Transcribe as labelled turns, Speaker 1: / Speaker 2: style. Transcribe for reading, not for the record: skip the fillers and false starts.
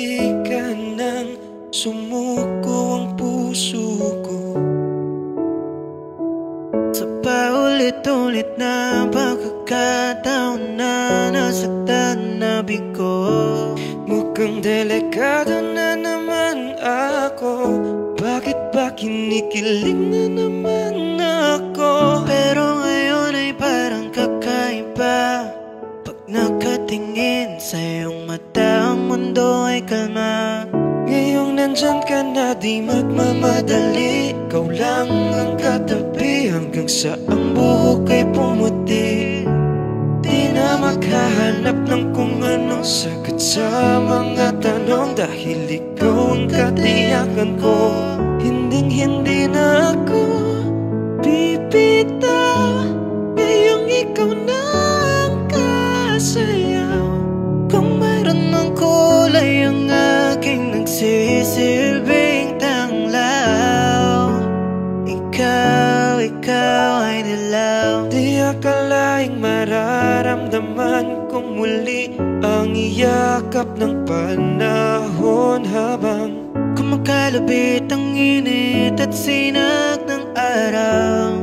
Speaker 1: Hindi ka nang sumuko ang puso ko.
Speaker 2: Sa paulit-ulit na pagkakataon na nasaktan na bigo,
Speaker 1: Mukhang delikado na naman ako. Bakit ba kinikilig na naman ako?
Speaker 2: pero ngayon ay parang kakaiba. Pag nakatingin sa iyong mata, ang mundo ay kalma.
Speaker 1: Ngayong nandyan ka na, di magmamadali. Ikaw lang ang katabi hanggang sa ang buhok ay pumuti. Di na maghahanap ng kung anong sagot sa mga tanong, dahil ikaw ang katiyakan ko. Hinding-hindi na ako bibitaw. Ngayong ikaw na ang kasayaw.
Speaker 2: Kung mayroon mang kulay ang aking nagsisilbing tanglaw, ikaw ay dilaw.
Speaker 1: Di akalaing mararamdaman kong muli ang iyakap ng panahon, habang
Speaker 2: Kumakalabit ang init at sinag ng araw.